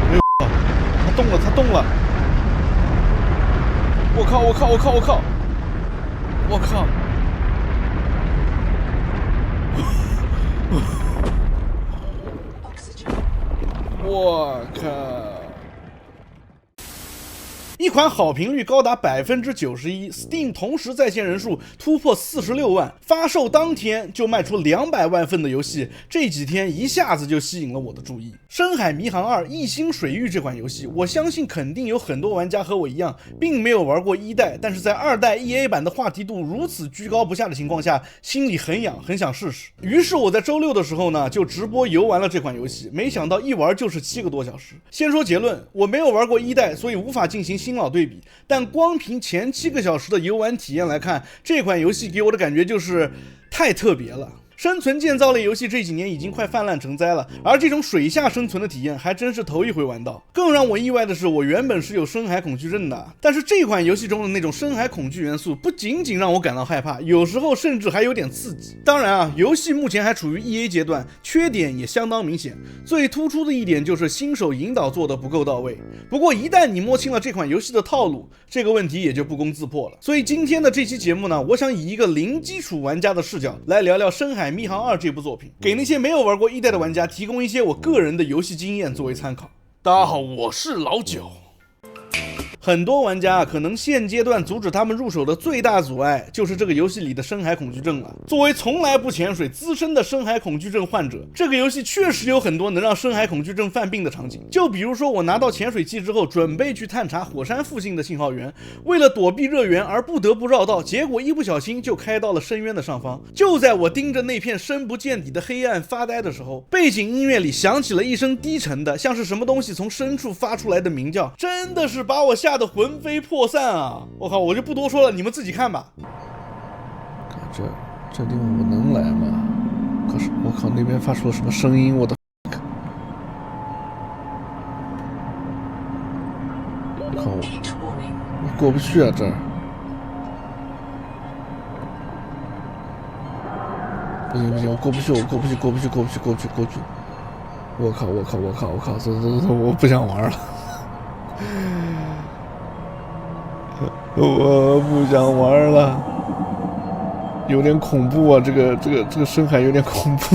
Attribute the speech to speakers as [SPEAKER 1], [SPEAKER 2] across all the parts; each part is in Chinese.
[SPEAKER 1] 哎呦，他动了，他动了！我靠！我靠！我靠！我靠！我靠！我靠！一款好评率高达91%，Steam 同时在线人数突破46万，发售当天就卖出200万份的游戏，这几天一下子就吸引了我的注意。《深海迷航2：异星水域》这款游戏，我相信肯定有很多玩家和我一样，并没有玩过1代，但是在2代 EA 版的话题度如此居高不下的情况下，心里很痒，很想试试。于是我在周6的时候呢，就直播游玩了这款游戏，没想到一玩就是7个多小时。先说结论，我没有玩过1代，所以无法进行新老对比，但光凭前7个小时的游玩体验来看，这款游戏给我的感觉就是太特别了。生存建造类游戏这几年已经快泛滥成灾了，而这种水下生存的体验还真是头一回玩到。更让我意外的是，我原本是有深海恐惧症的，但是这款游戏中的那种深海恐惧元素不仅仅让我感到害怕，有时候甚至还有点刺激。当然啊，游戏目前还处于 EA 阶段，缺点也相当明显。最突出的一点就是新手引导做得不够到位。不过一旦你摸清了这款游戏的套路，这个问题也就不攻自破了。所以今天的这期节目呢，我想以一个零基础玩家的视角来聊聊《深海迷航2》这部作品，给那些没有玩过1代的玩家提供一些我个人的游戏经验作为参考。大家好，我是老九。很多玩家可能现阶段阻止他们入手的最大阻碍就是这个游戏里的深海恐惧症了。作为从来不潜水资深的深海恐惧症患者，这个游戏确实有很多能让深海恐惧症犯病的场景。就比如说我拿到潜水器之后，准备去探查火山附近的信号源，为了躲避热源而不得不绕道，结果一不小心就开到了深渊的上方。就在我盯着那片深不见底的黑暗发呆的时候，背景音乐里响起了一声低沉的像是什么东西从深处发出来的鸣叫，真的是把我吓得魂飞魄散啊！我靠，我就不多说了，你们自己看吧。
[SPEAKER 2] 这地方我能来吗？可是我靠，那边发出了什么声音？我的，我靠，我过不去啊！这儿不行不行，我过不去，我过不去，过不去，过不去，过不去，过不去！我靠，走，我不想玩了。我不想玩了，有点恐怖啊！这个深海有点恐怖。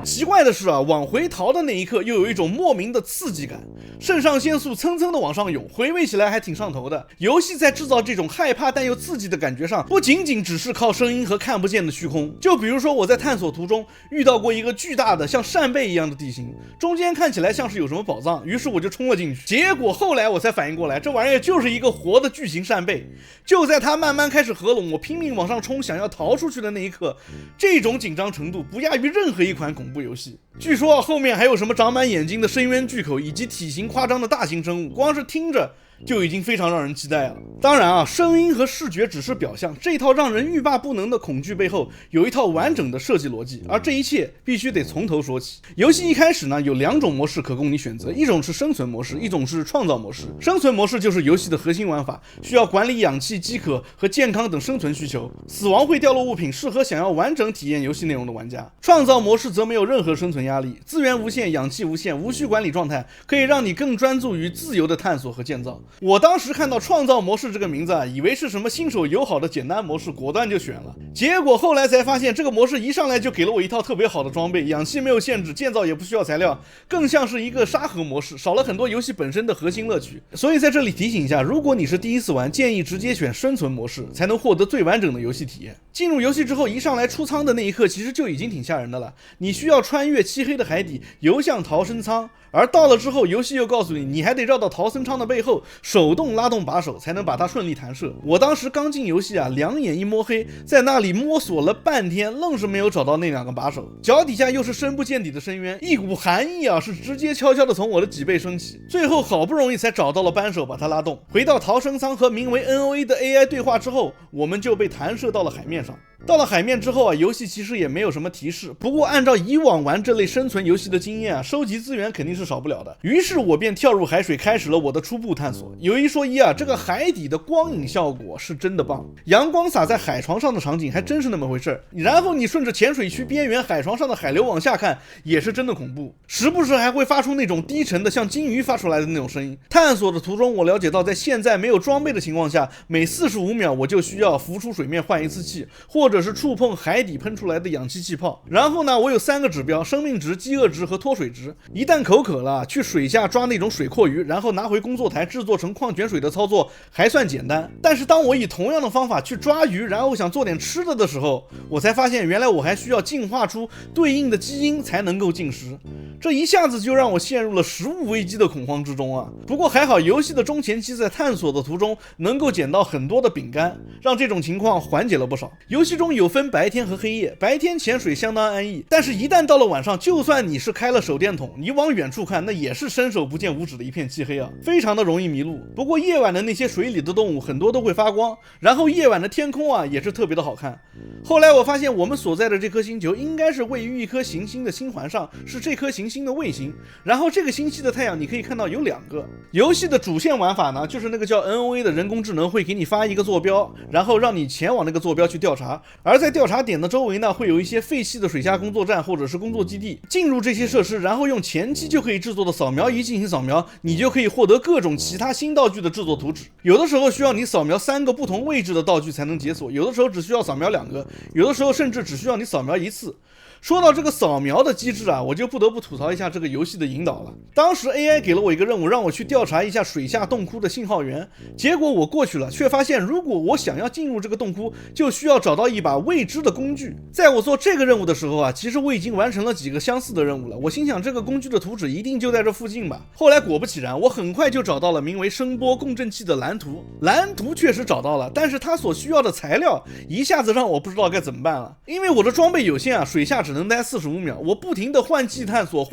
[SPEAKER 1] 奇怪的是啊，往回逃的那一刻又有一种莫名的刺激感，肾上腺素蹭蹭的往上涌，回味起来还挺上头的。游戏在制造这种害怕但又刺激的感觉上，不仅仅只是靠声音和看不见的虚空。就比如说我在探索途中遇到过一个巨大的像扇贝一样的地形，中间看起来像是有什么宝藏，于是我就冲了进去。结果后来我才反应过来，这玩意儿就是一个活的巨型扇贝。就在它慢慢开始合拢，我拼命往上冲，想要逃出去的那一刻，这种紧张程度不亚于任何一款恐怖游戏。据说后面还有什么长满眼睛的深渊巨口以及体型夸张的大型生物，光是听着就已经非常让人期待了。当然啊，声音和视觉只是表象，这套让人欲罢不能的恐惧背后有一套完整的设计逻辑，而这一切必须得从头说起。游戏一开始呢，有2种模式可供你选择，一种是生存模式，一种是创造模式。生存模式就是游戏的核心玩法，需要管理氧气、饥渴和健康等生存需求，死亡会掉落物品，适合想要完整体验游戏内容的玩家。创造模式则没有任何生存压力，资源无限，氧气无限，无需管理状态，可以让你更专注于自由的探索和建造。我当时看到创造模式这个名字啊，以为是什么新手友好的简单模式，果断就选了。结果后来才发现，这个模式一上来就给了我一套特别好的装备，氧气没有限制，建造也不需要材料，更像是一个沙盒模式，少了很多游戏本身的核心乐趣。所以在这里提醒一下，如果你是第一次玩，建议直接选生存模式，才能获得最完整的游戏体验。进入游戏之后，一上来出舱的那一刻，其实就已经挺吓人的了。你需要穿越漆黑的海底，游向逃生舱，而到了之后，游戏又告诉你，你还得绕到逃生舱的背后，手动拉动把手，才能把它顺利弹射。我当时刚进游戏啊，两眼一摸黑，在那里摸索了半天，愣是没有找到那2个把手。脚底下又是深不见底的深渊，一股寒意啊，是直接悄悄的从我的脊背升起。最后好不容易才找到了扳手，把它拉动。回到逃生舱和名为 NOA 的 AI 对话之后，我们就被弹射到了海面上。到了海面之后啊，游戏其实也没有什么提示，不过按照以往玩这类生存游戏的经验啊，收集资源肯定是少不了的。于是我便跳入海水，开始了我的初步探索。有一说一啊，这个海底的光影效果是真的棒，阳光洒在海床上的场景还真是那么回事。然后你顺着浅水区边缘海床上的海流往下看，也是真的恐怖，时不时还会发出那种低沉的像鲸鱼发出来的那种声音。探索的途中，我了解到在现在没有装备的情况下，每45秒我就需要浮出水面换一次气，或者是触碰海底喷出来的氧气气泡。然后呢，我有3个指标：生命值、饥饿值和脱水值。一旦口渴了，去水下抓那种水阔鱼，然后拿回工作台制作成矿泉水的操作还算简单。但是当我以同样的方法去抓鱼，然后想做点吃的的时候，我才发现原来我还需要进化出对应的基因才能够进食。这一下子就让我陷入了食物危机的恐慌之中啊！不过还好，游戏的中前期在探索的途中能够捡到很多的饼干，让这种情况缓解了不少。游戏中有分白天和黑夜，白天潜水相当安逸，但是一旦到了晚上，就算你是开了手电筒，你往远处看，那也是伸手不见五指的一片漆黑啊，非常的容易迷路。不过夜晚的那些水里的动物很多都会发光，然后夜晚的天空啊也是特别的好看。后来我发现我们所在的这颗星球应该是位于一颗行星的星环上，是这颗行星的卫星。然后这个星系的太阳你可以看到有2个。游戏的主线玩法呢，就是那个叫 NOA 的人工智能会给你发一个坐标，然后让你前往那个坐标去调查。而在调查点的周围呢，会有一些废弃的水下工作站或者是工作基地。进入这些设施，然后用前期就可以制作的扫描仪进行扫描，你就可以获得各种其他新道具的制作图纸。有的时候需要你扫描3个不同位置的道具才能解锁，有的时候只需要扫描2个，有的时候甚至只需要你扫描1次。说到这个扫描的机制啊，我就不得不吐槽一下这个游戏的引导了。当时 AI 给了我一个任务，让我去调查一下水下洞窟的信号源，结果我过去了，却发现如果我想要进入这个洞窟，就需要找到一把未知的工具。在我做这个任务的时候啊，其实我已经完成了几个相似的任务了，我心想这个工具的图纸一定就在这附近吧。后来果不其然，我很快就找到了名为声波共振器的蓝图。蓝图确实找到了，但是它所需要的材料一下子让我不知道该怎么办了。因为我的装备有限啊，水下只能待45秒，我不停的换气探索，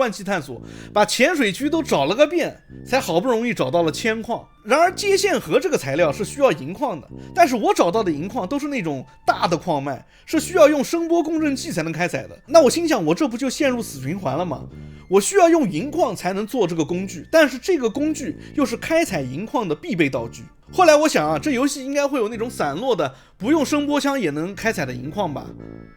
[SPEAKER 1] 把浅水区都找了个遍，才好不容易找到了铅矿。然而接线盒这个材料是需要银矿的，但是我找到的银矿都是那种大的矿脉，是需要用声波共振器才能开采的。那我心想，我这不就陷入死循环了吗？我需要用银矿才能做这个工具，但是这个工具又是开采银矿的必备道具。后来我想啊，这游戏应该会有那种散落的不用声波枪也能开采的银矿吧。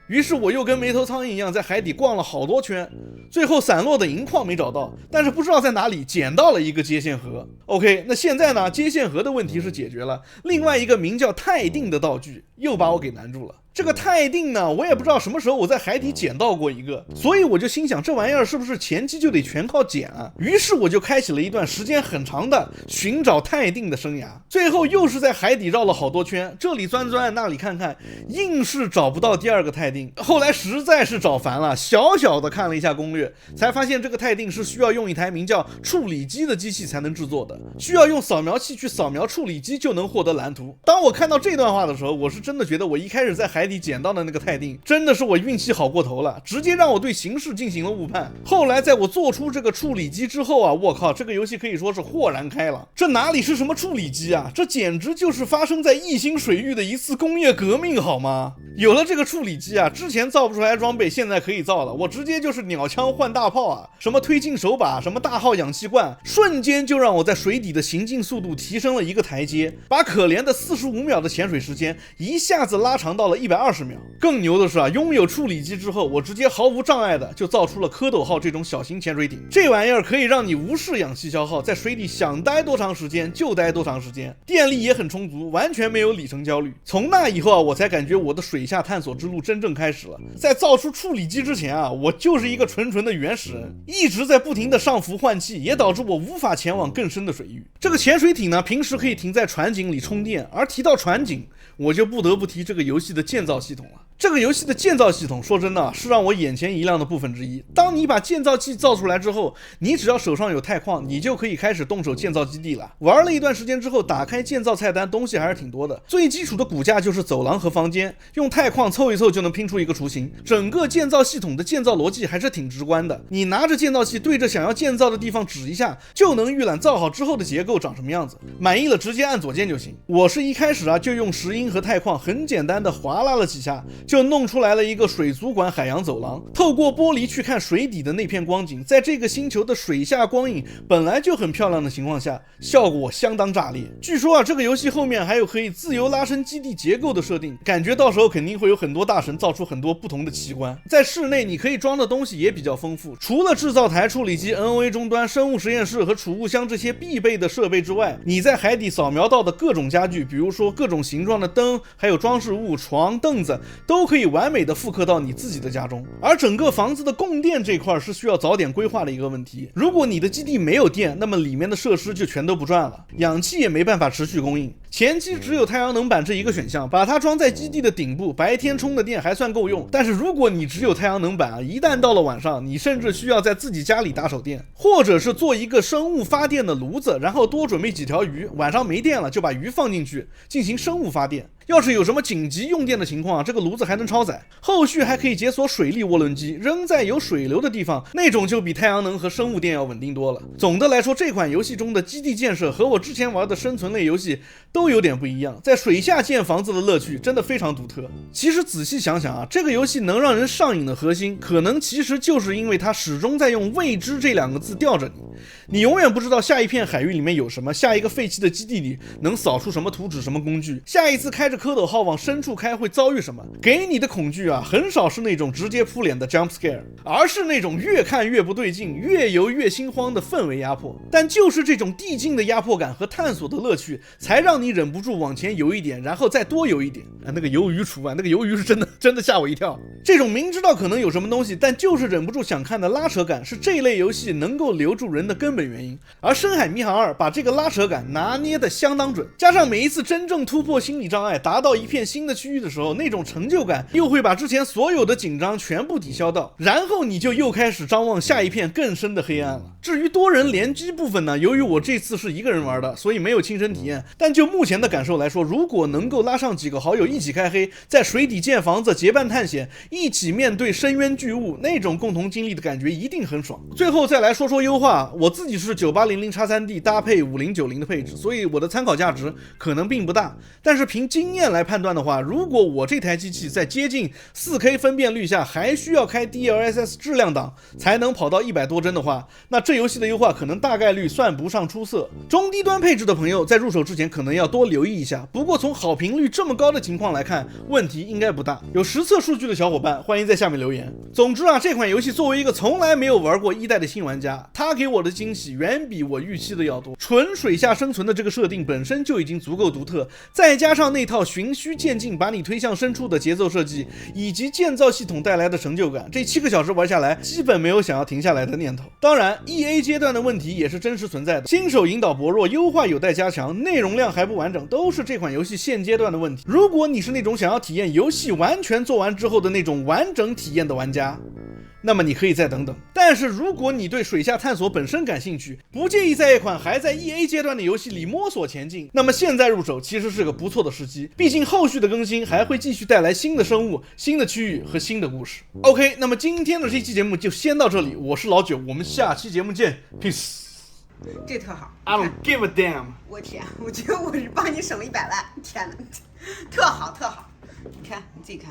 [SPEAKER 1] 于是我又跟没头苍蝇一样在海底逛了好多圈，最后散落的银矿没找到，但是不知道在哪里捡到了一个接线盒。 OK， 那现在呢，接线盒的问题是解决了，另外一个名叫泰定的道具又把我给难住了。这个泰定呢，我也不知道什么时候我在海底捡到过一个，所以我就心想这玩意儿是不是前期就得全靠捡啊？于是我就开启了一段时间很长的寻找泰定的生涯，最后又是在海底绕了好多圈，这里钻钻那里看看，硬是找不到第2个泰定。后来实在是找烦了，小小的看了一下攻略，才发现这个泰定是需要用一台名叫处理机的机器才能制作的，需要用扫描器去扫描处理机就能获得蓝图。当我看到这段话的时候，我是真的觉得我一开始在海底捡到的那个泰定真的是我运气好过头了，直接让我对形势进行了误判。后来在我做出这个处理机之后啊，我靠，这个游戏可以说是豁然开朗。这哪里是什么处理机啊，这简直就是发生在异星水域的一次工业革命好吗？有了这个处理机啊，之前造不出来装备现在可以造了，我直接就是鸟枪换大炮啊，什么推进手把，什么大号氧气罐，瞬间就让我在水底的行进速度提升了一个台阶，把可怜的45秒的潜水时间一下子拉长到了120秒。更牛的是啊，拥有处理机之后，我直接毫无障碍的就造出了蝌蚪号这种小型潜水艇。这玩意儿可以让你无视氧气消耗，在水底想待多长时间就待多长时间，电力也很充足，完全没有里程焦虑。从那以后啊，我才感觉我的水下探索之路真正开始了。在造出处理机之前啊，我就是一个纯纯的原始人，一直在不停的上浮换气，也导致我无法前往更深的水域。这个潜水艇呢，平时可以停在船井里充电，而提到船井，我就不得不提这个游戏的建造系统了。这个游戏的建造系统说真的是让我眼前一亮的部分之一。当你把建造器造出来之后，你只要手上有钛矿，你就可以开始动手建造基地了。玩了一段时间之后，打开建造菜单，东西还是挺多的。最基础的骨架下就是走廊和房间，用钛矿凑一凑就能拼出一个雏形。整个建造系统的建造逻辑还是挺直观的，你拿着建造器对着想要建造的地方指一下，就能预览造好之后的结构长什么样子。满意了直接按左键就行。我是一开始就用石英和钛矿很简单的划拉了几下，就弄出来了一个水族馆海洋走廊。透过玻璃去看水底的那片光景，在这个星球的水下光影本来就很漂亮的情况下，效果相当炸裂。据说这个游戏后面还有可以自由拉伸基地结构的设定，感觉到时候肯定会有很多大神造出很多不同的奇观。在室内你可以装的东西也比较丰富，除了制造台、处理机、NOA 终端、生物实验室和储物箱这些必备的设备之外，你在海底扫描到的各种家具，比如说各种形状的灯，还有装饰物、床、凳子，都可以完美的复刻到你自己的家中。而整个房子的供电这块是需要早点规划的一个问题。如果你的基地没有电，那么里面的设施就全都不转了，氧气也没办法持续供应。前期只有太阳能板这一个选项，把它装在基地的顶部，白天充的电还算够用。但是如果你只有太阳能板一旦到了晚上，你甚至需要在自己家里打手电，或者是做一个生物发电的炉子，然后多准备几条鱼，晚上没电了就把鱼放进去进行生物发电。要是有什么紧急用电的情况，这个炉子还能超载，后续还可以解锁水力涡轮机，扔在有水流的地方，那种就比太阳能和生物电要稳定多了。总的来说，这款游戏中的基地建设和我之前玩的生存类游戏都有点不一样，在水下建房子的乐趣真的非常独特。其实仔细想想这个游戏能让人上瘾的核心，可能其实就是因为它始终在用未知这两个字吊着你，你永远不知道下一片海域里面有什么，下一个废弃的基地里能扫出什么图纸、什么工具，下一次开着蝌蚪号往深处开会遭遇什么。给你的恐惧很少是那种直接扑脸的 jump scare， 而是那种越看越不对劲，越游越心慌的氛围压迫。但就是这种递进的压迫感和探索的乐趣，才让你忍不住往前游一点，然后再多游一点。那个鱿鱼除外，那个鱿鱼是真的吓我一跳。这种明知道可能有什么东西，但就是忍不住想看的拉扯感，是这类游戏能够留住人的根本原因。而深海迷航2把这个拉扯感拿捏得相当准，加上每一次真正突破心理障碍，达到一片新的区域的时候，那种成就感又会把之前所有的紧张全部抵消到，然后你就又开始张望下一片更深的黑暗了。至于多人联机部分呢，由于我这次是一个人玩的，所以没有亲身体验，但就目前的感受来说，如果能够拉上几个好友一起开黑，在水底建房子结伴探险，一起面对深渊巨物，那种共同经历的感觉一定很爽。最后再来说说优化，我自己是 9800X3D 搭配5090的配置，所以我的参考价值可能并不大，但是凭经验来判断的话，如果我这台机器在接近 4K 分辨率下还需要开 DLSS 质量档才能跑到100多帧的话，那这游戏的优化可能大概率算不上出色。中低端配置的朋友在入手之前可能要多留意一下，不过从好评率这么高的情况来看，问题应该不大。有实测数据的小伙伴欢迎在下面留言。总之这款游戏作为一个从来没有玩过一代的新玩家，它给我的惊喜远比我预期的要多。纯水下生存的这个设定本身就已经足够独特，再加上那套循序渐进把你推向深处的节奏设计，以及建造系统带来的成就感，这7个小时玩下来基本没有想要停下来的念头。当然 EA 阶段的问题也是真实存在的，新手引导薄弱，优化有待加强，内容量还不完整，都是这款游戏现阶段的问题。如果你是那种想要体验游戏完全做完之后的那种完整体验的玩家，那么你可以再等等。但是如果你对水下探索本身感兴趣，不介意在一款还在 EA 阶段的游戏里摸索前进，那么现在入手其实是个不错的时机，毕竟后续的更新还会继续带来新的生物、新的区域和新的故事。 OK， 那么今天的这期节目就先到这里，我是老九，我们下期节目见， Peace。
[SPEAKER 3] 这特好
[SPEAKER 1] I don't give a damn。
[SPEAKER 3] 我天，我觉得我是帮你省了100万，天哪，特好特好，你看你自己看。